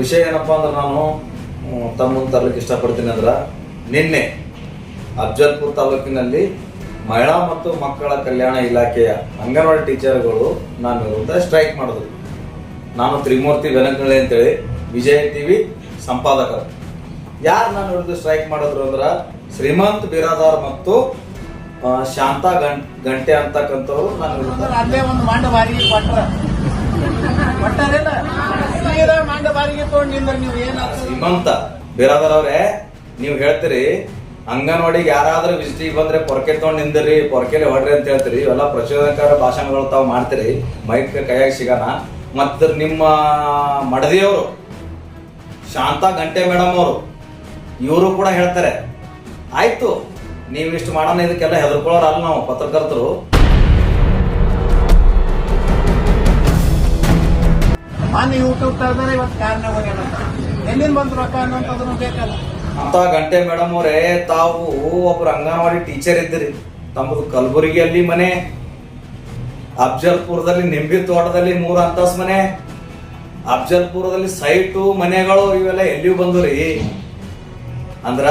ವಿಷಯ ಏನಪ್ಪಾ ಅಂದ್ರೆ ನಾನು ತಮ್ಮ ಮುಂದೆ ತರಲಿಕ್ಕೆ ಇಷ್ಟಪಡ್ತೀನಿ ಅಂದ್ರೆ ನಿನ್ನೆ ಅಫ್ಜಲ್ಪುರ ತಾಲೂಕಿನಲ್ಲಿ ಮಹಿಳಾ ಮತ್ತು ಮಕ್ಕಳ ಕಲ್ಯಾಣ ಇಲಾಖೆಯ ಅಂಗನವಾಡಿ ಟೀಚರ್ಗಳು ನನ್ನ ವಿರುದ್ಧ ಸ್ಟ್ರೈಕ್ ಮಾಡಿದ್ರು. ನಾನು ತ್ರಿಮೂರ್ತಿ ಬೆನಕಳ್ಳಿ ಅಂತೇಳಿ ವಿಜಯ ಟಿವಿ ಸಂಪಾದಕರು. ಯಾರು ನನ್ನ ವಿರುದ್ಧ ಸ್ಟ್ರೈಕ್ ಮಾಡಿದ್ರು ಅಂದ್ರೆ ಶ್ರೀಮಂತ್ ಬಿರಾದಾರ್ ಮತ್ತು ಶಾಂತಾ ಗಂಟೆ ಅಂತಕ್ಕಂಥವ್ರು ನನ್ನ ವಿರುದ್ಧ ಅಲ್ಲೇ ಒಂದು ಮಂಡ ಬಾರಿಗೆ ಮಂಡ ಬಾರಿಗೆ ತಗೊಂಡಿಲ್ಲ. ನೀವು ಏನ ಶ್ರೀಮಂತ ಬಿರಾದಾರ್ ಅವ್ರೆ, ನೀವು ಹೇಳ್ತೀರಿ ಅಂಗನವಾಡಿಗೆ ಯಾರಾದ್ರೂ ವಿಸಿಟಿಗೆ ಬಂದ್ರೆ ಪೊರಕೆ ತಗೊಂಡು ನಿಂದಿರಿ, ಪೊರಕೆಲೆ ಹೊಡ್ರಿ ಅಂತ ಹೇಳ್ತೀರಿ. ಇವೆಲ್ಲ ಪ್ರಚೋದನಕಾರ ಭಾಷಣಗಳು ತಾವು ಮಾಡ್ತೀರಿ, ಮೈಕ್ ಕೈಯಾಗಿ ಸಿಗೋಣ. ಮತ್ತು ನಿಮ್ಮ ಮಡದಿಯವರು ಶಾಂತಾ ಗಂಟೆ ಮೇಡಮ್ ಅವರು ಇವರು ಕೂಡ ಹೇಳ್ತಾರೆ, ಆಯ್ತು ನೀವು ಇಷ್ಟು ಮಾಡೋಣ, ಇದಕ್ಕೆಲ್ಲ ಹೆದರ್ಕೊಳ್ಳೋರು ಅಲ್ಲ ನಾವು ಪತ್ರಕರ್ತರು. ಮಾನ್ಯ ಯೂಟ್ಯೂಬ್ ತೆಗೆದ್ರೆ ಇವತ್ತು ಕಾರಣ ಎಲ್ಲಿಂದ ಬಂದ್ರು ರೊಕ್ಕ ಅನ್ನೋಂಥದ್ದು ಬೇಕಲ್ಲ. ಅಂತ ಗಂಟೆ ಮೇಡಮ್ ಅವರೇ, ತಾವು ಒಬ್ರು ಅಂಗನವಾಡಿ ಟೀಚರ್ ಇದ್ದೀರಿ. ತಮ್ಮದು ಕಲಬುರಗಿಯಲ್ಲಿ ಮನೆ, ಅಫ್ಜಲ್ಪುರದಲ್ಲಿ ನಿಂಬಿ ತೋಟದಲ್ಲಿ 3 ಅಂತಸ್ತು ಮನೆ, ಅಫ್ಜಲ್ಪುರದಲ್ಲಿ ಸೈಟು ಮನೆಗಳು ಇವೆಲ್ಲ ಎಲ್ಲಿಯೂ ಬಂದ್ರಿ. ಅಂದ್ರ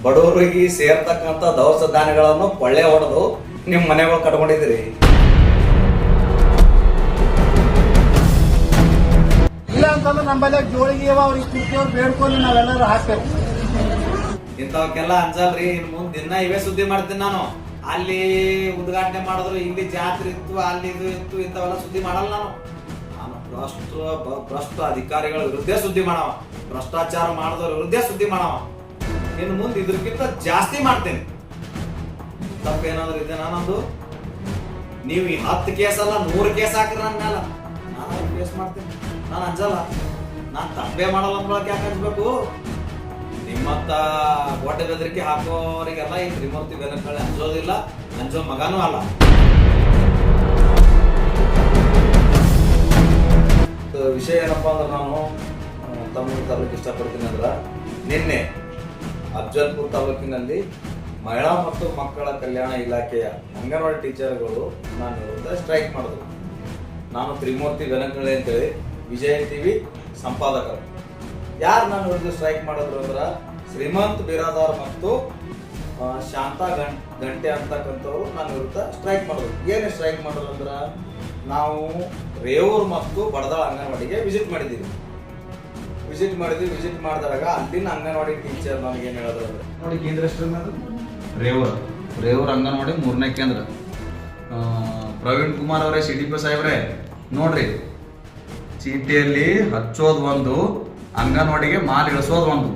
ಬಡವರಿಗೆ ಸೇರ್ತಕ್ಕಂಥ ದವಸ ಧಾನ್ಯಗಳನ್ನು ಕೊಳ್ಳೆ ಹೊಡೆದು ನಿಮ್ಮ ಮನೆಗಳು ಕಟ್ಕೊಂಡಿದ್ದೀರಿ. ಇಲ್ಲ ಅಂತಂದ್ರೆ ನಮ್ಮಲ್ಲಿ ಜೋಳಿಗೆ ಅವ್ರಿಗೆ ಕುರ್ತಿಯವ್ರು ಬೇಡ್ಕೊಂಡು ನಾವೆಲ್ಲರೂ ಹಾಕ್ತೇವೆ. ಇಂಥವಕ್ಕೆಲ್ಲ ಅನ್ಸಲ್ರಿ. ಇನ್ ಮುಂದೆ ದಿನ ಇವೇ ಸುದ್ದಿ ಮಾಡ್ತೀನಿ ನಾನು. ಅಲ್ಲಿ ಉದ್ಘಾಟನೆ ಮಾಡಿದ್ರು, ಇಲ್ಲಿ ಜಾತ್ರೆ ಇತ್ತು, ಅಲ್ಲಿ ಇದು ಇತ್ತು, ಇಂಥವೆಲ್ಲ ಸುದ್ದಿ ಮಾಡಲ್ಲ ನಾನು. ಭ್ರಷ್ಟ ಅಧಿಕಾರಿಗಳ ವಿರುದ್ಧ ಸುದ್ದಿ ಮಾಡವ, ಭ್ರಷ್ಟಾಚಾರ ಮಾಡಿದವ್ರ ವಿರುದ್ಧ ಸುದ್ದಿ ಮಾಡವ. ಇನ್ನು ಮುಂದೆ ಇದ್ರಕ್ಕಿಂತ ಜಾಸ್ತಿ ಮಾಡ್ತೇನೆ. ತಪ್ಪೇನಾದ್ರು ಇದೆ ನಾನೊಂದು, ನೀವು ಈ 10 ಕೇಸ್ ಅಲ್ಲ 100 ಕೇಸ್ ಹಾಕ್ರಿ ನನ್ನ ಮೇಲೆ, ನಾನು ಕೇಸ್ ಮಾಡ್ತೇನೆ. ನಾನು ಅಂಜಲ್ಲ, ನಾನು ತಪ್ಪೇ ಮಾಡಲ್ಲ ಅಂದ್ರೊಳಗೆ ಯಾಕೆ ಹಂಚ್ಬೇಕು? ನಿಮ್ಮತ್ತ ಗೋಟೆ ಬೆದರಿಕೆ ಹಾಕೋರಿಗೆಲ್ಲ ಈ ತ್ರಿಮೂರ್ತಿ ಬೆನಕಳ್ಳಿ ಅಂಜೋದಿಲ್ಲ, ಅಂಜೋ ಮಗನೂ ಅಲ್ಲ. ವಿಷಯ ಏನಪ್ಪಾ ಅಂದ್ರೆ ನಾನು ತಮ್ಮ ತರಲಿಕ್ಕೆ ಇಷ್ಟಪಡ್ತೀನಿ ಅಂದ್ರೆ ನಿನ್ನೆ ಅಫ್ಜಲ್ಪುರ ತಾಲೂಕಿನಲ್ಲಿ ಮಹಿಳಾ ಮತ್ತು ಮಕ್ಕಳ ಕಲ್ಯಾಣ ಇಲಾಖೆಯ ಅಂಗನವಾಡಿ ಟೀಚರ್ಗಳು ನನ್ನ ವಿರುದ್ಧ ಸ್ಟ್ರೈಕ್ ಮಾಡಿದ್ರು. ನಾನು ತ್ರಿಮೂರ್ತಿ ಬೆನಕಳ್ಳಿ ಅಂತೇಳಿ ವಿಜಯ ಟಿವಿ ಸಂಪಾದಕರು. ಯಾರು ನನ್ನ ವಿರುದ್ಧ ಸ್ಟ್ರೈಕ್ ಮಾಡಿದ್ರು ಅಂದ್ರೆ ಶ್ರೀಮಂತ್ ಬಿರಾದಾರ್ ಮತ್ತು ಶಾಂತಾ ಗಂಟೆ ಅಂತಕ್ಕಂಥವ್ರು ನನ್ನ ವಿರುದ್ಧ ಸ್ಟ್ರೈಕ್ ಮಾಡಿದ್ರು. ಏನು ಸ್ಟ್ರೈಕ್ ಮಾಡಿದ್ರು ಅಂದ್ರೆ, ನಾವು ರೇವೂರ್ ಮತ್ತು ಬಡದಾಳ ಅಂಗನವಾಡಿಗೆ ವಿಸಿಟ್ ಮಾಡಿದ್ದೀವಿ. ವಿಸಿಟ್ ಮಾಡಿದಾಗ ಅಲ್ಲಿನ ಅಂಗನವಾಡಿ ಟೀಚರ್ ನನಗೆ ಏನು ಹೇಳಿದ್ರು ಅಂದ್ರೆ, ನೋಡಿ ಕೇಂದ್ರ ರೇವೂರ್ ಅಂಗನವಾಡಿ 3ನೇ ಕೇಂದ್ರ. ಪ್ರವೀಣ್ ಕುಮಾರ್ ಅವರೇ, CDP ಸಾಹೇಬ್ರೆ, ನೋಡ್ರಿ ಚೀಟಿಯಲ್ಲಿ ಹಚ್ಚೋದು ಒಂದು, ಅಂಗನವಾಡಿಗೆ ಮಾಲ್ ಇಳಿಸೋದು ಒಂದು.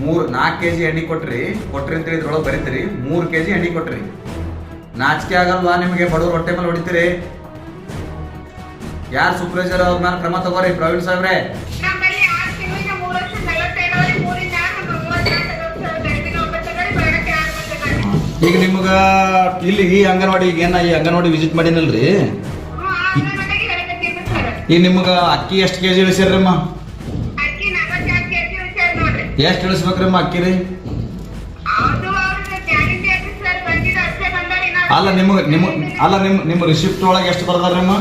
4 kg ಎಣ್ಣೆ ಕೊಟ್ರಿ ಅಂತೇಳಿ ಇದ್ರೊಳಗೆ ಬರೀತೀರಿ. 3 kg ಎಣ್ಣೆ ಕೊಟ್ರಿ. ನಾಚಿಕೆ ಆಗಲ್ವಾ ನಿಮಗೆ? ಬಡವ್ರ ಹೊಟ್ಟೆ ಮೇಲೆ ಹೊಡಿತೀರಿ. ಯಾರು ಸೂಪರ್ವೈಸರ್ ಅವ್ರ ಮೇಲೆ ಕ್ರಮ ತಗೋರಿ. ಪ್ರವೀಣ್ ಸಾಹೇಬ್ರೆ, ಈಗ ನಿಮ್ಗ ಇಲ್ಲಿ ಈ ಅಂಗನವಾಡಿ ಏನ ಈ ಅಂಗನವಾಡಿ ವಿಸಿಟ್ ಮಾಡಿನಲ್ರಿ, ಈಗ ನಿಮ್ಗ ಅಕ್ಕಿ ಎಷ್ಟು kg ಇಳಿಸ್ಯಾರಮ್ಮ? ಎಷ್ಟು ಇಳಿಸ್ಬೇಕ್ರಮ್ಮ ಅಕ್ಕಿ ರೀ? ಅಲ್ಲ ನಿಮ್ಮ ರಿಸಿಪ್ಟ್ ಒಳಗೆ ಎಷ್ಟು ಬರ್ದಾರಮ್ಮ?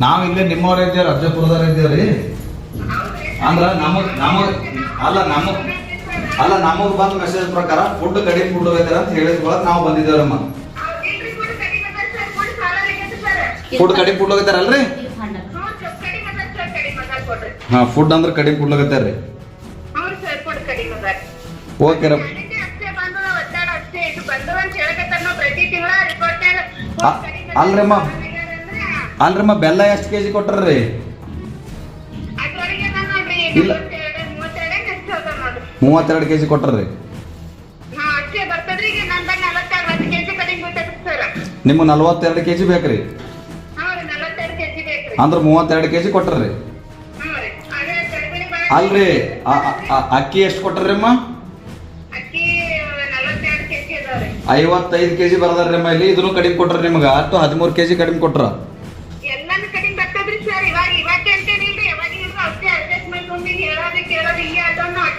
ನಾವ್ ಇಲ್ಲೇ ನಿಮ್ಮವ್ರ ಇದ್ದೇವ್ರಿ, ಅಫ್ಜಲ್ಪುರದವ್ರ ಇದ್ದೇವ್ರಿ. ಅಂದ್ರ ನಮಗ್ ಬಂದ ಮೆಸೇಜ್ ಪ್ರಕಾರ ಫುಡ್ ಕಡಿಮೆ ಫುಡ್ ಹೋಗ್ತಾರ ಅಂತ ಹೇಳಿದ್ಕೊಳಕ್ ನಾವು ಬಂದಿದ್ದೇವ್ರಮ್ಮ. ಫುಡ್ ಕಡಿಮೆ ಫುಡ್ ಹೋಗ್ತಾರಲ್ರಿ? ಹಾ, ಫುಡ್ ಅಂದ್ರೆ ಕಡಿಮೆ ಫುಡ್ ಹೋಗ್ತಾರ್ರಿ. ಓಕೆ ರಪ್ಪ. ಅಲ್ರಮ್ಮ ಬೆಲ್ಲ ಎಷ್ಟು kg ಕೊಟ್ರಿ? ಇಲ್ಲ 32 kg ಕೊಟ್ರಿ. ನಿಮ್ಮ 42 kg ಬೇಕ್ರಿ? ಅಂದ್ರೆ 32 kg ಕೊಟ್ರಿ. ಅಲ್ರಿ ಅಕ್ಕಿ ಎಷ್ಟು ಕೊಟ್ರಿ ಅಮ್ಮ? 55 kg ಬರ್ದಾರ್ರಿ ಇಲ್ಲಿ. ಇದನ್ನು ಕಡಿಮೆ ಕೊಟ್ರಿ ನಿಮ್ಗ, ಅಷ್ಟು 13 kg ಕಡಿಮೆ ಕೊಟ್ರ.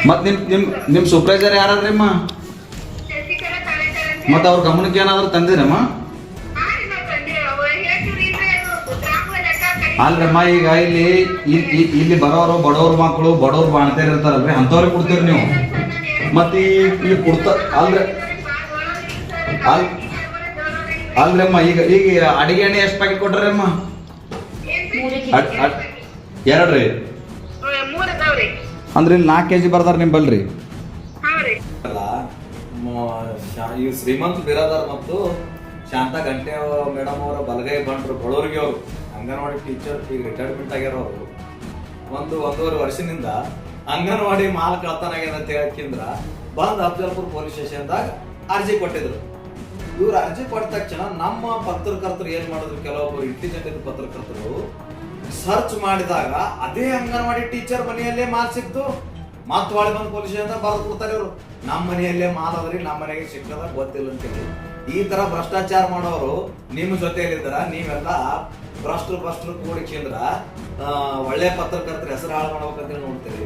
ಮತ್ ನಿಮ್ ಸೂಪರ್ವೈಸರ್ ಯಾರಲ್ರಿಮ್ಮ? ಮತ್ತೆ ಅವ್ರ ಗಮನಕ್ಕೆ ಏನಾದ್ರು ತಂದಿರಮ್ಮ? ಅಲ್ರಮ್ಮ, ಈಗ ಇಲ್ಲಿ ಬರೋರು ಬಡವ್ರ ಮಕ್ಕಳು, ಬಡವ್ರು ಬಾಣ್ತೇರ್ ಇರ್ತಾರಲ್ರಿ, ಅಂತವ್ರಿಗೆ ಕೊಡ್ತೀರಿ ನೀವು. ಮತ್ತೆ ಈ ಕೊಡ್ತ ಅಲ್ರಮ್ಮ, ಈಗ ಅಡಿಗೆ ಎಣ್ಣೆ ಎಷ್ಟು ಪ್ಯಾಕೆಟ್ ಕೊಟ್ರಿ ಅಮ್ಮ? 2 ರೀ. ಅಂದ್ರೆ ಇಲ್ಲಿ 4 kg ಬರ್ದಾರ ನಿಂಬಲ್ರಿ. ಈ ಶ್ರೀಮಂತ ಬಿರಾದಾರ್ ಮತ್ತು ಶಾಂತಾ ಗಂಟೆ ಮೇಡಮ್ ಅವರ ಬಲಗೈ ಬಂಟ್ರು ಬಡವರಿಗೆ ಅವರು ಅಂಗನವಾಡಿ ಟೀಚರ್ ಈಗ ರಿಟೈರ್ಮೆಂಟ್ ಆಗ್ಯಾರ. ಅವರು 1.5 ವರ್ಷದಿಂದ ಅಂಗನವಾಡಿ ಮಾಲ್ ಕಳ್ತನ ಆಗ್ಯದ ಅಂತ ಹೇಳಕ್ಕಿಂದ್ರ ಬಂದ್ ಅಫ್ಜಲ್ಪುರ್ ಪೊಲೀಸ್ ಸ್ಟೇಷನ್ದಾಗ ಅರ್ಜಿ ಕೊಟ್ಟಿದ್ರು. ಇವ್ರು ಅರ್ಜಿ ಕೊಟ್ಟ ತಕ್ಷಣ ನಮ್ಮ ಪತ್ರಕರ್ತರು ಏನ್ ಮಾಡಿದ್ರು, ಕೆಲವೊಬ್ಬರು ಇಂಟೆಲಿಜೆಂಟ್ ಪತ್ರಕರ್ತರು ಸರ್ಚ್ ಮಾಡಿದಾಗ ಅದೇ ಅಂಗನವಾಡಿ ಟೀಚರ್ ಮನೆಯಲ್ಲೇ ಮಾಲ್ ಸಿಕ್ತು. ಮತ್ ಒಳಗೆ ಬಂದು ಪೊಲೀಸ್ ಸ್ಟೇಷನ್ ಬರೆದು ಕೊಡ್ತಾರೆ ಇವರು, ನಮ್ಮ ಮನೆಯಲ್ಲೇ ಮಾಲ್ ಅದ್ರಿ, ನಮ್ಮ ಮನೆಗೆ ಸಿಕ್ಕದ ಗೊತ್ತಿಲ್ಲ ಅಂತೇಳಿ. ಈ ತರ ಭ್ರಷ್ಟಾಚಾರ ಮಾಡೋರು ನಿಮ್ಮ ಜೊತೆಯಲ್ಲಿದ್ದಾರ. ನೀವೆಲ್ಲ ಭ್ರಷ್ಟರು ಕೂಡಿಕೆಂದ್ರ ಒಳ್ಳೆ ಪತ್ರಕರ್ತರ ಹೆಸರು ಹಾಳು ಮಾಡ್ಬೇಕಂತೇಳಿ ನೋಡ್ತೀರಿ.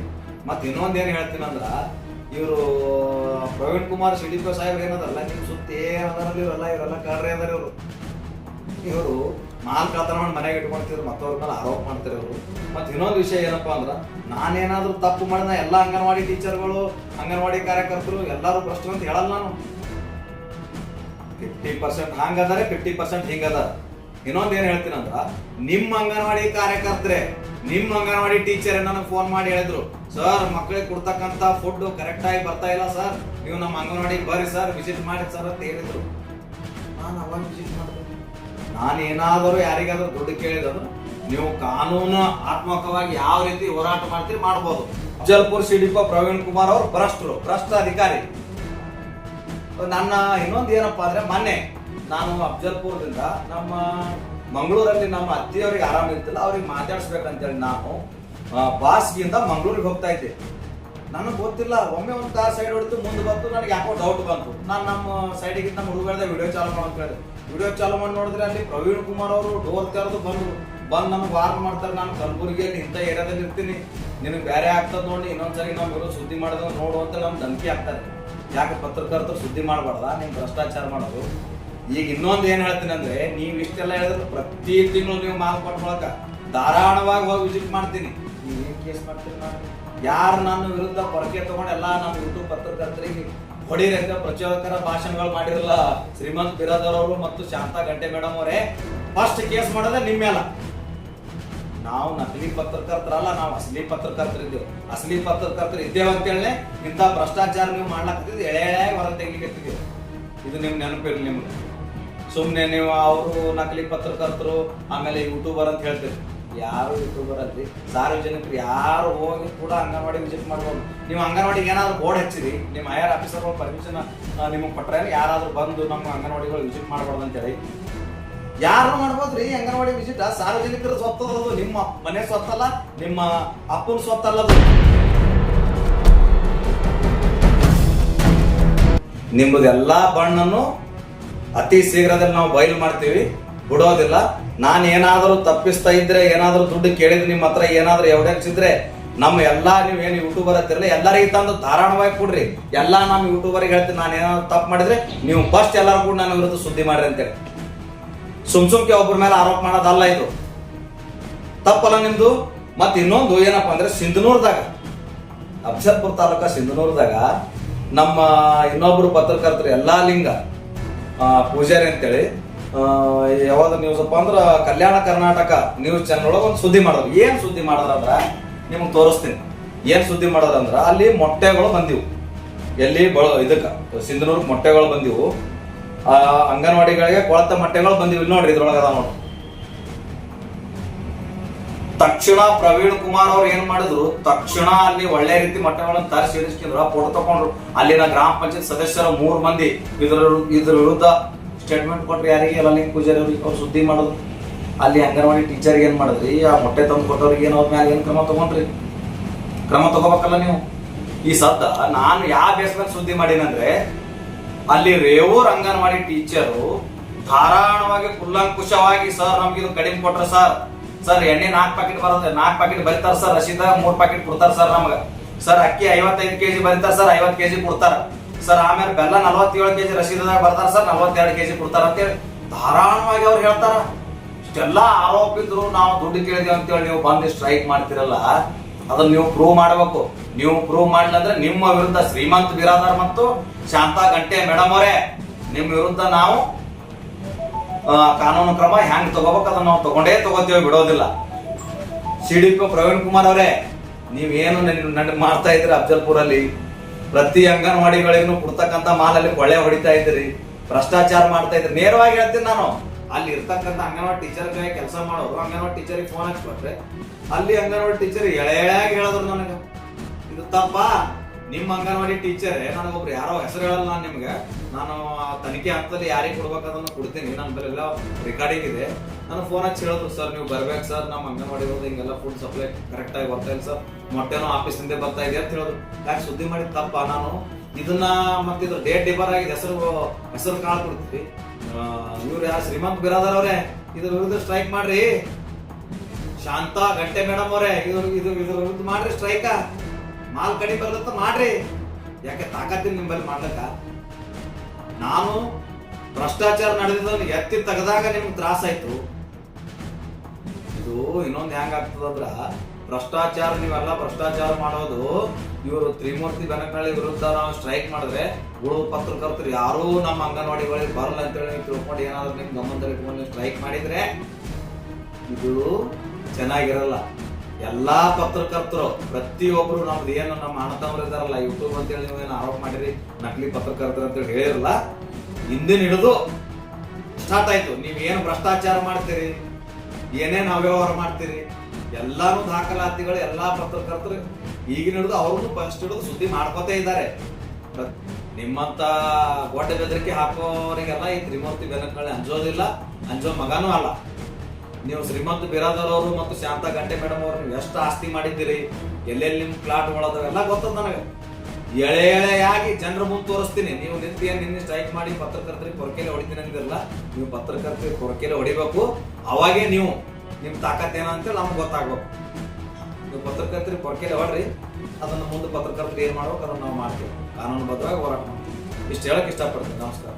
ಮತ್ ಇನ್ನೊಂದೇನ್ ಹೇಳ್ತೀನಿ ಅಂದ್ರ, ಇವರು ಪ್ರವೀಣ್ ಕುಮಾರ್ ಸಿಡಿಪ ಸಾಹೇಬ್ರು ಏನದಲ್ಲ, ನಿಮ್ ಸುತ್ತ ಏನದಾರಲ್ಲಿ ಇವರೆಲ್ಲ ಕಳ್ರೆ ಅದಾರ. ಇವರು ಮಾಲ್ ಕಳ್ತನ ಮಾಡಿ ಮನೆಗೆ ಇಟ್ಕೊಳ್ತಿದ್ರು, ಮತ್ತವ್ರ ಮೇಲೆ ಆರೋಪ ಮಾಡ್ತಾರೆ ಇವರು. ಮತ್ತೆ ಇನ್ನೊಂದು ವಿಷಯ ಏನಪ್ಪಾ ಅಂದ್ರ, ನಾನೇನಾದ್ರೂ ತಪ್ಪು ಮಾಡಿದ ಎಲ್ಲಾ ಅಂಗನವಾಡಿ ಟೀಚರ್ಗಳು, ಅಂಗನವಾಡಿ ಕಾರ್ಯಕರ್ತರು ಎಲ್ಲಾರು ಭ್ರಷ್ಟರು ಅಂತ ಹೇಳಲ್ಲ ನಾನು. 50% ಹಂಗದಾರೆ, 50% ಹಿಂಗದ. ಇನ್ನೊಂದ್ ಏನ್ ಹೇಳ್ತೀನಿ ಅಂದ್ರ, ನಿಮ್ಮ ಅಂಗನವಾಡಿ ಕಾರ್ಯಕರ್ತರೆ, ನಿಮ್ಮ ಅಂಗನವಾಡಿ ಟೀಚರ್ ನನಗೆ ಫೋನ್ ಮಾಡಿ ಹೇಳಿದ್ರು, ಸರ್ ಮಕ್ಕಳಿಗೆ ಕೊಡ್ತಕ್ಕಂತ ಫುಡ್ ಕರೆಕ್ಟ್ ಆಗಿ ಬರ್ತಾ ಇಲ್ಲ ಸರ್, ನೀವು ನಮ್ಮ ಅಂಗನವಾಡಿಗೆ ಬರ್ರಿ ಸರ್, ವಿಸಿಟ್ ಮಾಡಿ ಸರ್ ಅಂತ ಹೇಳಿದ್ರು. ನಾನು ಅವಾಗ ವಿಸಿಟ್ ಮಾಡಿದೆ. ನಾನು ಏನಾದರೂ ಯಾರಿಗಾದ್ರೂ ದುಡ್ಡು ಕೇಳಿದ್ರು, ನೀವು ಕಾನೂನು ಆತ್ಮಕವಾಗಿ ಯಾವ ರೀತಿ ಹೋರಾಟ ಮಾಡ್ತೀರಿ ಮಾಡ್ಬೋದು. ಅಫ್ಜಲ್ಪುರ್ ಸಿಡಿಪ ಪ್ರವೀಣ್ ಕುಮಾರ್ ಅವರು ಭ್ರಷ್ಟ ಅಧಿಕಾರಿ. ನನ್ನ ಇನ್ನೊಂದು ಏನಪ್ಪಾ ಅಂದ್ರೆ, ಮೊನ್ನೆ ನಾನು ಅಫ್ಜಲ್ಪುರದಿಂದ ನಮ್ಮ ಮಂಗಳೂರಲ್ಲಿ ನಮ್ಮ ಅತ್ತಿಯವರಿಗೆ ಆರಾಮಿರ್ತಿಲ್ಲ, ಅವ್ರಿಗೆ ಮಾತಾಡ್ಸ್ಬೇಕಂತೇಳಿ ನಾನು ಬಾಸ್ಗಿಂದ ಮಂಗಳೂರಿಗೆ ಹೋಗ್ತಾ ಇದ್ದೆ. ನನಗೆ ಗೊತ್ತಿಲ್ಲ, ಒಮ್ಮೆ ಒಂದು ಕಾರ್ ಸೈಡ್ ಹೊಡಿತು, ಮುಂದೆ ಬಂತು, ನನಗೆ ಯಾಕೋ ಡೌಟ್ ಬಂತು. ನಾನು ನಮ್ಮ ಸೈಡಿಗೆ ನಮ್ಮ ಹುಡುಗರದ ವಿಡಿಯೋ ಚಾಲು ಮಾಡೋದು ಹೇಳಿದೆ. ವಿಡಿಯೋ ಚಾಲು ಮಾಡಿ ನೋಡಿದ್ರೆ ಅಲ್ಲಿ ಪ್ರವೀಣ್ ಕುಮಾರ್ ಅವರು ಡೋರ್ ತೆರೆದು ಬಂದು ನಮಗೆ ವಾರ್ನ್ ಮಾಡ್ತಾರೆ, ನಾನು ಕಲಬುರಗಿಯಲ್ಲಿ ಇಂಥ ಏರಿಯಾದಲ್ಲಿ ಇರ್ತೀನಿ, ನಿನಗೆ ಬೇರೆ ಆಗ್ತದೆ ನೋಡಿ, ಇನ್ನೊಂದ್ಸರಿ ನಾವು ಸುದ್ದಿ ಮಾಡಿದ ನೋಡು ಅಂತ ನಮ್ಗೆ ಧಮಕಿ ಆಗ್ತಾರೆ. ಯಾಕೆ ಪತ್ರಕರ್ತರು ಸುದ್ದಿ ಮಾಡಬಾರ್ದ, ನೀವು ಭ್ರಷ್ಟಾಚಾರ ಮಾಡೋದು. ಈಗ ಇನ್ನೊಂದು ಏನ್ ಹೇಳ್ತೀನಿ ಅಂದ್ರೆ, ನೀವು ಇಷ್ಟೆಲ್ಲ ಹೇಳಿದ್ರೆ ಪ್ರತಿ ತಿಂಗಳು ನೀವು ಮಾಲ್ ಕೊಟ್ಕೊಳಕ ಧಾರಾಳವಾಗಿ ಹೋಗಿ ವಿಸಿಟ್ ಮಾಡ್ತೀನಿ. ನೀವೇನ್ ಕೇಸ್ ಮಾಡ್ತೀರಿ? ನಾನು ಯಾರು ನನ್ನ ವಿರುದ್ಧ ಪೊರಕೆ ತಗೊಂಡು ಎಲ್ಲ ನಮ್ಮ ಯೂಟ್ಯೂಬ್ ಪತ್ರಕರ್ತರಿಗೆ ಹೊಡಿರಂತ ಪ್ರಚೋದಕರ ಭಾಷಣಗಳು ಮಾಡಿರಲ್ಲ ಶ್ರೀಮಂತ್ ಬಿರಾದರ್ ಅವರು ಮತ್ತು ಶಾಂತಾ ಗಂಟೆ ಮೇಡಮ್ ಅವರೇ, ಫಸ್ಟ್ ಕೇಸ್ ಮಾಡೋದೇ ನಿಮ್ಮೆಲ್ಲ. ನಾವು ನಕಲಿ ಪತ್ರಕರ್ತರಲ್ಲ, ನಾವು ಅಸಲಿ ಪತ್ರಕರ್ತರಿದ್ದೇವೆ. ಅಸಲಿ ಪತ್ರಕರ್ತರು ಇದ್ದೇವೆ ಅಂತೇಳಿ ಇಂಥ ಭ್ರಷ್ಟಾಚಾರ ನೀವು ಮಾಡ್ಲಾಕತ್ತಿದ್ದು ಎಳೆ ಹೊರ ತೆಗಿಲಿಕ್ಕತ್ತಿದ್ದೇವೆ. ಇದು ನಿಮ್ ನೆನಪಿರ್ಲಿ. ನಿಮ್ಗೆ ಸುಮ್ನೆ ನೀವು ಅವರು ನಕಲಿ ಪತ್ರಕರ್ತರು ಆಮೇಲೆ ಯೂಟ್ಯೂಬರ್ ಅಂತ ಹೇಳ್ತೀರಿ. ಯಾರು ಯೂಟ್ಯೂಬರ್ ಅಲ್ಲಿ ಸಾರ್ವಜನಿಕರು ಯಾರು ಹೋಗಿ ಕೂಡ ಅಂಗನವಾಡಿ ವಿಸಿಟ್ ಮಾಡ್ಬೋದು. ನೀವು ಅಂಗನವಾಡಿಗೆ ಏನಾದ್ರು ಬೋರ್ಡ್ ಹಚ್ಚಿರಿ, ನಿಮ್ಮ ಹೈಯರ್ ಆಫೀಸರ್ ಪರ್ಮಿಷನ್ ನಿಮಗೆ ಕೊಟ್ರೆ ಯಾರಾದ್ರೂ ಬಂದು ನಮ್ಮ ಅಂಗನವಾಡಿಗಳು ವಿಸಿಟ್ ಮಾಡ್ಬಾರ್ದು ಅಂತೇಳಿ ಯಾರು ಮಾಡ್ಬೋದ್ರಿ ಅಂಗನವಾಡಿ ವಿಸಿಟ್? ಸಾರ್ವಜನಿಕರ ಸ್ವತ್ತದು, ನಿಮ್ಮ ಮನೆ ಸ್ವತ್ತಲ್ಲ, ನಿಮ್ಮ ಅಪ್ಪನ ಸ್ವತ್ತಲ್ಲದು. ನಿಮ್ಮದೆಲ್ಲಾ ಬಣ್ಣನ್ನು ಅತಿ ಶೀಘ್ರದಲ್ಲಿ ನಾವು ಬಯಲು ಮಾಡ್ತೀವಿ, ಬಿಡೋದಿಲ್ಲ. ನಾನು ಏನಾದರೂ ತಪ್ಪಿಸ್ತಾ ಇದ್ರೆ, ಏನಾದರೂ ದುಡ್ಡು ಕೇಳಿದ್ರೆ, ನಿಮ್ಮ ಹತ್ರ ಏನಾದರೂ ಎವಿಡೆನ್ಸ್ ಇದ್ರೆ, ನಮ್ಮ ಎಲ್ಲಾ ನೀವೇನು ಯೂಟ್ಯೂಬರ್ ಹತ್ತಿರಲ್ಲ ಎಲ್ಲರಿಗೂ ತಂದು ಧಾರಾಳವಾಗಿ ಕೊಡ್ರಿ. ಎಲ್ಲಾ ನಮ್ಮ ಯೂಟ್ಯೂಬರ್ಗೆ ಹೇಳ್ತೀನಿ, ನಾನು ಏನಾದ್ರು ತಪ್ಪು ಮಾಡಿದ್ರೆ ನೀವು ಫಸ್ಟ್ ಎಲ್ಲರೂ ಕೂಡ ನನ್ನ ವಿರುದ್ಧ ಸುದ್ದಿ ಮಾಡ್ರಿ ಅಂತೇಳಿ. ಸುಮ್ಕೆ ಒಬ್ಬರ ಮೇಲೆ ಆರೋಪ ಮಾಡೋದಲ್ಲ, ಇದು ತಪ್ಪಲ್ಲ ನಿಮ್ದು. ಮತ್ತೆ ಇನ್ನೊಂದು ಏನಪ್ಪಾ ಅಂದ್ರೆ, ಸಿಂಧನೂರ್ದಾಗ, ಅಫ್ಜಲ್ಪುರ್ ತಾಲೂಕಾ ಸಿಂಧನೂರ್ದಾಗ ನಮ್ಮ ಇನ್ನೊಬ್ರು ಪತ್ರಕರ್ತರು ಎಲ್ಲಾ ಲಿಂಗ ಪೂಜಾರಿ ಅಂತೇಳಿ ಯಾವ್ದು ನ್ಯೂಸ್ ಅಪ್ಪ ಅಂದ್ರ ಕಲ್ಯಾಣ ಕರ್ನಾಟಕ ನ್ಯೂಸ್ ಚಾನಲ್ ಒಳಗೆ ಒಂದು ಸುದ್ದಿ ಮಾಡೋದು. ಏನ್ ಸುದ್ದಿ ಮಾಡೋದಂದ್ರ ನಿಮ್ಗೆ ತೋರಿಸ್ತೀನಿ. ಏನ್ ಸುದ್ದಿ ಮಾಡೋದಂದ್ರ, ಅಲ್ಲಿ ಮೊಟ್ಟೆಗಳು ಬಂದಿವು. ಎಲ್ಲಿ ಇದಕ್ಕ ಸಿಂಧನೂರ್ ಮೊಟ್ಟೆಗಳು ಬಂದಿವು, ಅಂಗನವಾಡಿಗಳಿಗೆ ಕೊಳತ ಮೊಟ್ಟೆಗಳು ಬಂದಿವು. ಇಲ್ಲಿ ನೋಡ್ರಿ, ಇದ್ರೊಳಗದ ನೋಡಿ. ತಕ್ಷಣ ಪ್ರವೀಣ್ ಕುಮಾರ್ ಅವ್ರು ಏನ್ ಮಾಡಿದ್ರು, ತಕ್ಷಣ ಅಲ್ಲಿ ಒಳ್ಳೆ ರೀತಿ ಮೊಟ್ಟೆಗಳನ್ನು ತರಿಸಿ ಇರಿಸ್ಕೊಂಡ್ರು, ಫೋಟೋ ತಕೊಂಡ್ರು. ಅಲ್ಲಿನ ಗ್ರಾಮ ಪಂಚಾಯತ್ ಸದಸ್ಯರ 3 ಮಂದಿ ಇದ್ರ ವಿರುದ್ಧ ಸ್ಟೇಟ್ಮೆಂಟ್ ಕೊಟ್ರಿ. ಯಾರಿಗೆ? ಲಲಿಂಗ್ ಪೂಜಾರಿ ಅವ್ರಿಗೆ. ಅವ್ರು ಸುದ್ದಿ ಮಾಡೋದು. ಅಲ್ಲಿ ಅಂಗನವಾಡಿ ಟೀಚರ್ಗೆ ಏನ್ ಮಾಡಿದ್ರಿ, ಆ ಮೊಟ್ಟೆ ತಂದು ಕೊಟ್ಟವ್ರಿಗೆ ಏನ್ ಅವ್ರ ಮ್ಯಾಲ ಏನ್ ಕ್ರಮ ತಗೊಂಡ್ರಿ? ಕ್ರಮ ತಗೋಬೇಕಲ್ಲ ನೀವು. ಈ ಸದ್ದ ನಾನು ಯಾವ ಬೇಸ್ ಮೇಲೆ ಸುದ್ದಿ ಮಾಡೀನಂದ್ರೆ, ಅಲ್ಲಿ ರೇವೂರ್ ಅಂಗನವಾಡಿ ಟೀಚರು ಧಾರಾಳವಾಗಿ ಕುಲ್ಲಂಕುಷವಾಗಿ, ಸರ್ ನಮ್ಗೆ ಇದು ಕಡಿಮೆ ಕೊಟ್ರ ಸರ್ ಎಣ್ಣೆ 4 ಪ್ಯಾಕೆಟ್ ಬರೋದು, 4 ಪ್ಯಾಕೆಟ್ ಬರೀತಾರ ಸರ್, ರಸೀದ 3 ಪ್ಯಾಕೆಟ್ ಕೊಡ್ತಾರ ಸರ್ ನಮಗ. ಸರ್ ಅಕ್ಕಿ 55 kg ಬರೀತಾರ ಸರ್, 50 kg ಕೊಡ್ತಾರ. ಸರ್ ಆಮೇಲೆ ಬೆಲ್ಲ 47 ಕೆಜಿ ರಸೀದಾಗ ಬರ್ತಾರ ಸರ್, 42 ಕೆಜಿ ಕೊಡ್ತಾರ ಅಂತೇಳಿ ಧಾರಾಳವಾಗಿ ಅವ್ರು ಹೇಳ್ತಾರ. ಇಷ್ಟೆಲ್ಲ ಆರೋಪ ಇದ್ರು ನಾವು ದುಡ್ಡು ಕೇಳಿದೇವೆ ಅಂತೇಳಿ ನೀವು ಬಂದು ಸ್ಟ್ರೈಕ್ ಮಾಡ್ತಿರಲ್ಲ, ಅದನ್ನ ನೀವು ಪ್ರೂವ್ ಮಾಡಬೇಕು. ನೀವು ಪ್ರೂವ್ ಮಾಡಿಲ್ಲ ಅಂದ್ರೆ ನಿಮ್ಮ ವಿರುದ್ಧ ಶ್ರೀಮಂತ್ ಬಿರಾದಾರ್ ಮತ್ತು ಶಾಂತಾ ಗಂಟೆ ಮೇಡಮ್ ಅವರೇ, ನಿಮ್ಮ ವಿರುದ್ಧ ನಾವು ಕಾನೂನು ಕ್ರಮ ಹೆಂಗ್ ತಗೋಬೇಕು ಅದನ್ನ ನಾವು ತಗೋತೇವೆ, ಬಿಡೋದಿಲ್ಲ. CDPO ಪ್ರವೀಣ್ ಕುಮಾರ್ ಅವರೇ, ನೀವೇನು ನನಗೆ ಮಾಡ್ತಾ ಇದ್ರಿ ಅಫ್ಜಲ್ಪುರಲ್ಲಿ, ಪ್ರತಿ ಅಂಗನವಾಡಿಗಳಿಗೂ ಕೊಡ್ತಕ್ಕಂಥ ಮಾಲಲ್ಲಿ ಕೊಳ್ಳೆ ಹೊಡಿತಾ ಇದ್ರಿ, ಭ್ರಷ್ಟಾಚಾರ ಮಾಡ್ತಾ ಇದ್ರಿ. ನೇರವಾಗಿ ಹೇಳ್ತೀನಿ ನಾನು, ಅಲ್ಲಿ ಇರ್ತಕ್ಕಂಥ ಅಂಗನವಾಡಿ ಟೀಚರ್ ಕೆಲಸ ಮಾಡೋರು ಅಂಗನವಾಡಿ ಟೀಚರಿಗೆ ಫೋನ್ ಹಚ್ಕೊಟ್ರೆ ಅಲ್ಲಿ ಅಂಗನವಾಡಿ ಟೀಚರ್ ಎಳೆಯಾಗಿ ಹೇಳಿದ್ರು ನನಗೆ ಇದು ತಪ್ಪ. ನಿಮ್ಮ ಅಂಗನವಾಡಿ ಟೀಚರ್ ನನಗೊಬ್ರು ಯಾರೋ ಹೆಸರು ಹೇಳಲ್ಲ, ನಾನು ನಿಮ್ಗೆ ನಾನು ತನಿಖೆ ಹಂತದಲ್ಲಿ ಯಾರಿಗೆ ಕೊಡ್ಬೇಕದನ್ನು ಕೊಡ್ತೀನಿ, ನನ್ನ ಬಳಿ ಎಲ್ಲ ರೆಕಾರ್ಡಿಂಗ್ ಇದೆ. ನಾನು ಫೋನ್ ಹಚ್ಚಿ ಹೇಳಿದ್ರು, ಸರ್ ನೀವು ಬರ್ಬೇಕು ಸರ್, ನಮ್ಮ ಅಂಗನವಾಡಿ ಹಿಂಗೆಲ್ಲ ಫುಡ್ ಸಪ್ಲೈ ಕರೆಕ್ಟ್ ಆಗಿ ಬರ್ತಾ ಇಲ್ಲ ಸರ್, ಮೊಟ್ಟೆನೋ ಆಫೀಸಿಂದ ಬರ್ತಾ ಇದೆ ಅಂತ ಹೇಳಿದ್ರು. ಯಾಕೆ ಸುದ್ದಿ ಮಾಡಿದ ತಪ್ಪ ನಾನು ಇದನ್ನ ಮತ್ತೆ ಇದ್ರ ಡೇಟ್ ಡಿಬರ್ ಆಗಿದೆ, ಹೆಸರು ಕಾಳು ಕೊಡ್ತೀವಿ. ಇವ್ರು ಯಾರು ಶ್ರೀಮಂತ್ ಬಿರಾದಾರ್ ಅವರೇ, ಇದ್ರ ವಿರುದ್ಧ ಸ್ಟ್ರೈಕ್ ಮಾಡ್ರಿ. ಶಾಂತಾ ಗಂಟೆ ಮೇಡಮ್ ಅವರೇ, ಇದ್ರ ವಿರುದ್ಧ ಮಾಡ್ರಿ ಸ್ಟ್ರೈಕ. ಮಾಲ್ ಕಡಿ ಬರ್ಲತ್ತ ಮಾಡ್ರಿ, ಯಾಕೆ ತಾಕತ್ತಿನ ನಿಮ್ಮಲ್ಲಿ ಮಾಡ್ಲಕ್ಕ. ನಾನು ಭ್ರಷ್ಟಾಚಾರ ನಡೆದಿದ್ದನ್ನು ಎತ್ತಿ ತೆಗೆದಾಗ ನಿಮ್ಗೆ ತ್ರಾಸ ಆಯ್ತು. ಇದು ಇನ್ನೊಂದು ಹೆಂಗ್ ಆಗ್ತದಂದ್ರ ಭ್ರಷ್ಟಾಚಾರ, ನೀವೆಲ್ಲ ಭ್ರಷ್ಟಾಚಾರ ಮಾಡೋದು. ಇವರು ತ್ರಿಮೂರ್ತಿ ಬೆನಕನಹಳ್ಳಿ ವಿರುದ್ಧ ನಾವು ಸ್ಟ್ರೈಕ್ ಮಾಡಿದ್ರೆ ಉಳಿದ ಪತ್ರಕರ್ತರು ಯಾರೂ ನಮ್ಮ ಅಂಗನವಾಡಿಗಳಿಗೆ ಬರಲ್ಲ ಅಂತೇಳಿ ನೀವು ತಿಳ್ಕೊಂಡು ಏನಾದ್ರು ನಿಮ್ ಗಮನದಲ್ಲಿ ಇಟ್ಕೊಂಡು ಸ್ಟ್ರೈಕ್ ಮಾಡಿದ್ರೆ ಇದು ಚೆನ್ನಾಗಿರಲ್ಲ. ಎಲ್ಲಾ ಪತ್ರಕರ್ತರು ಪ್ರತಿಯೊಬ್ರು ನಮ್ದು ಏನು ನಮ್ಮ ಅಣ್ಣತಮ್ಮರು ಇದಾರಲ್ಲ, ಯೂಟ್ಯೂಬ್ ಅಂತೇಳಿ ನೀವೇನು ಆರೋಪ ಮಾಡಿರಿ ನಕಲಿ ಪತ್ರಕರ್ತರು ಅಂತೇಳಿ ಹೇಳಿರಲ್ಲ, ಹಿಂದಿನ ಹಿಡಿದು ಸ್ಟಾರ್ಟ್ ಆಯ್ತು. ನೀವೇನು ಭ್ರಷ್ಟಾಚಾರ ಮಾಡ್ತೀರಿ, ಏನೇನು ಅವ್ಯವಹಾರ ಮಾಡ್ತೀರಿ, ಎಲ್ಲಾನು ದಾಖಲಾತಿಗಳು ಎಲ್ಲಾ ಪತ್ರಕರ್ತರು ಈಗಿನ ಹಿಡಿದು ಅವ್ರನ್ನು ಫಸ್ಟ್ ಹಿಡಿದು ಸುದ್ದಿ ಮಾಡ್ಕೋತೇ ಇದ್ದಾರೆ. ನಿಮ್ಮಂತ ಗೋಟೆ ಬೆದರಿಕೆ ಹಾಕೋರಿಗೆಲ್ಲ ಈ ತ್ರಿಮೂರ್ತಿ ಬೆನಕನಹಳ್ಳಿ ಅಂಜೋದಿಲ್ಲ, ಅಂಜೋ ಮಗನೂ ಅಲ್ಲ. ನೀವು ಶ್ರೀಮಂತ್ ಬಿರಾದಾರ್ ಅವರು ಮತ್ತು ಶಾಂತಾ ಗಂಟೆ ಮೇಡಮ್ ಅವರು ನೀವು ಎಷ್ಟು ಆಸ್ತಿ ಮಾಡಿದ್ದೀರಿ, ಎಲ್ಲೆಲ್ಲಿ ನಿಮ್ ಪ್ಲಾಟ್ ಎಲ್ಲ ಗೊತ್ತದ ನನಗೆ. ಎಳೆಯಾಗಿ ಜನರ ಮುಂದೆ ತೋರಿಸ್ತೀನಿ. ನೀವು ನಿನ್ನೆ ಸ್ಟ್ರೈಕ್ ಮಾಡಿ ಪತ್ರಕರ್ತರಿಗೆ ಕೊರಕೆಲೆ ಹೊಡಿತೀನಿ ಅಂದಿರಲ್ಲ, ನೀವು ಪತ್ರಕರ್ತರಿಗೆ ಕೊರಕೆಲೆ ಹೊಡಿಬೇಕು. ಅವಾಗೇ ನೀವು ನಿಮ್ ತಾಕತ್ ಏನೋ ಅಂತೇಳಿ ನಮ್ಗೆ ಗೊತ್ತಾಗ್ಬೇಕು. ನೀವು ಪತ್ರಕರ್ತರಿಗೆ ಕೊರಕೆಲೆ ಹೊಡ್ರಿ, ಅದನ್ನ ಮುಂದೆ ಪತ್ರಕರ್ತರು ಏನ್ ಮಾಡ್ಬೇಕು ಅದನ್ನ ನಾವು ಮಾಡ್ತೀವಿ, ಕಾನೂನು ಬದ್ಧವಾಗಿ ಹೋರಾಟ ಮಾಡ್ತೀವಿ. ಇಷ್ಟು ಹೇಳಕ್ ಇಷ್ಟಪಡ್ತೀನಿ. ನಮಸ್ಕಾರ.